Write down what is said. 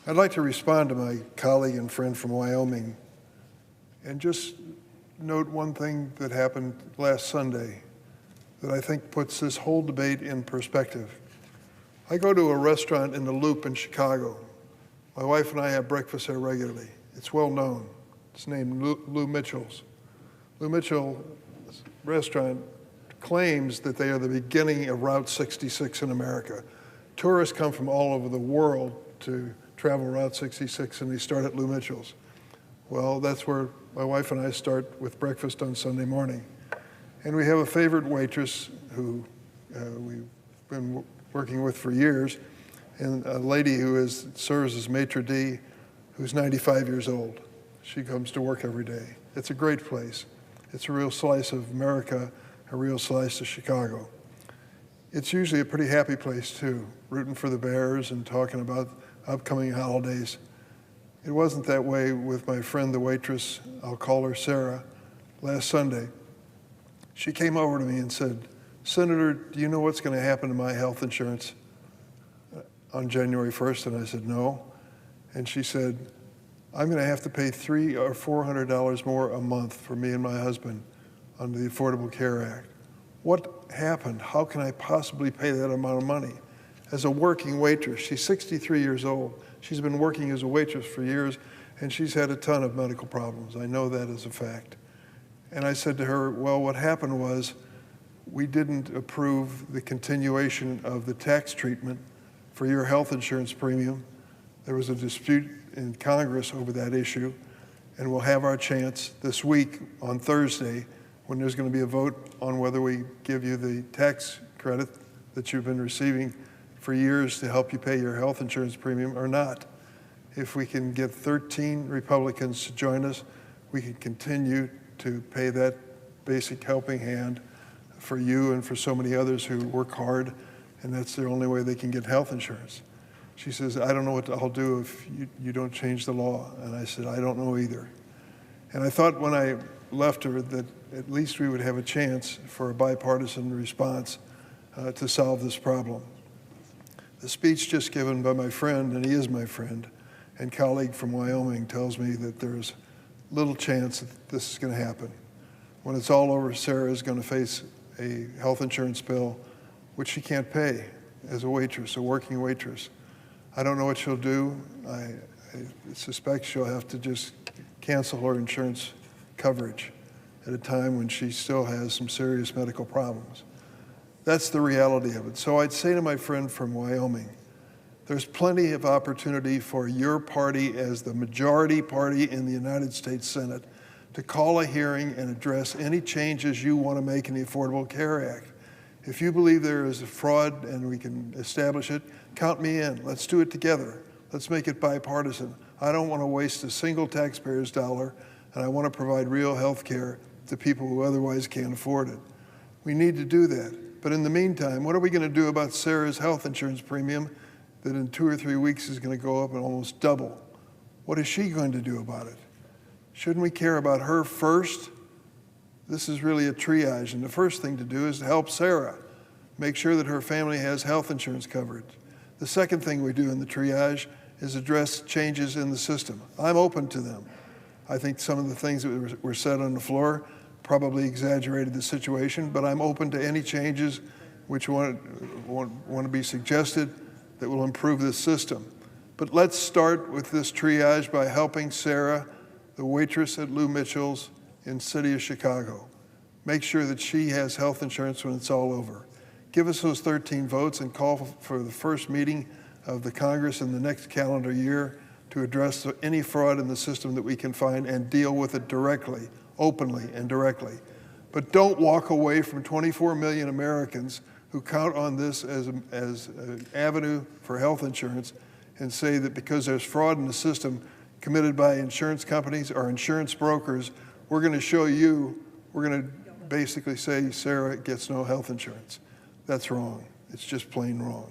I'd like to respond to my colleague and friend from Wyoming and just note one thing that happened last Sunday that I think puts this whole debate in perspective. I go to a restaurant in the Loop in Chicago. My wife and I have breakfast there regularly. It's well known. It's named Lou Mitchell's. Lou Mitchell's restaurant claims that they are the beginning of Route 66 in America. Tourists come from all over the world to travel Route 66, and they start at Lou Mitchell's. Well, that's where my wife and I start with breakfast on Sunday morning. And we have a favorite waitress who we've been working with for years, and a lady who serves as maitre d', who's 95 years old. She comes to work every day. It's a great place. It's a real slice of America, a real slice of Chicago. It's usually a pretty happy place too, rooting for the Bears and talking about upcoming holidays. It wasn't that way with my friend, the waitress, I'll call her Sarah, last Sunday. She came over to me and said, "Senator, do you know what's going to happen to my health insurance on January 1st? And I said, "No." And she said, "I'm going to have to pay $300 or $400 more a month for me and my husband under the Affordable Care Act. What happened? How can I possibly pay that amount of money?" As a working waitress, she's 63 years old. She's been working as a waitress for years, and she's had a ton of medical problems. I know that as a fact. And I said to her, well, what happened was we didn't approve the continuation of the tax treatment for your health insurance premium. There was a dispute in Congress over that issue, and we'll have our chance this week on Thursday when there's going to be a vote on whether we give you the tax credit that you've been receiving for years to help you pay your health insurance premium or not. If we can get 13 Republicans to join us, we can continue to pay that basic helping hand for you and for so many others who work hard, and that's the only way they can get health insurance. She says, "I don't know what I'll do if you don't change the law." And I said, "I don't know either." And I thought when I left her that at least we would have a chance for a bipartisan response to solve this problem. The speech just given by my friend, and he is my friend, and colleague from Wyoming tells me that there's little chance that this is going to happen. When it's all over, Sarah is going to face a health insurance bill which she can't pay as a waitress, a working waitress. I don't know what she'll do. I suspect she'll have to just cancel her insurance coverage at a time when she still has some serious medical problems. That's the reality of it. So I'd say to my friend from Wyoming, there's plenty of opportunity for your party as the majority party in the United States Senate to call a hearing and address any changes you want to make in the Affordable Care Act. If you believe there is a fraud and we can establish it, count me in. Let's do it together. Let's make it bipartisan. I don't want to waste a single taxpayer's dollar, and I want to provide real health care to people who otherwise can't afford it. We need to do that. But in the meantime, what are we going to do about Sarah's health insurance premium that in 2 or 3 weeks is going to go up and almost double? What is she going to do about it? Shouldn't we care about her first? This is really a triage, and the first thing to do is to help Sarah, make sure that her family has health insurance coverage. The second thing we do in the triage is address changes in the system. I'm open to them. I think some of the things that were said on the floor probably exaggerated the situation, but I'm open to any changes which want to be suggested that will improve this system. But let's start with this triage by helping Sarah, the waitress at Lou Mitchell's in the city of Chicago. Make sure that she has health insurance when it's all over. Give us those 13 votes and call for the first meeting of the Congress in the next calendar year to address any fraud in the system that we can find and deal with it directly, openly and directly. But don't walk away from 24 million Americans who count on this as an avenue for health insurance and say that because there's fraud in the system committed by insurance companies or insurance brokers, we're going to basically say Sarah gets no health insurance. That's wrong. It's just plain wrong.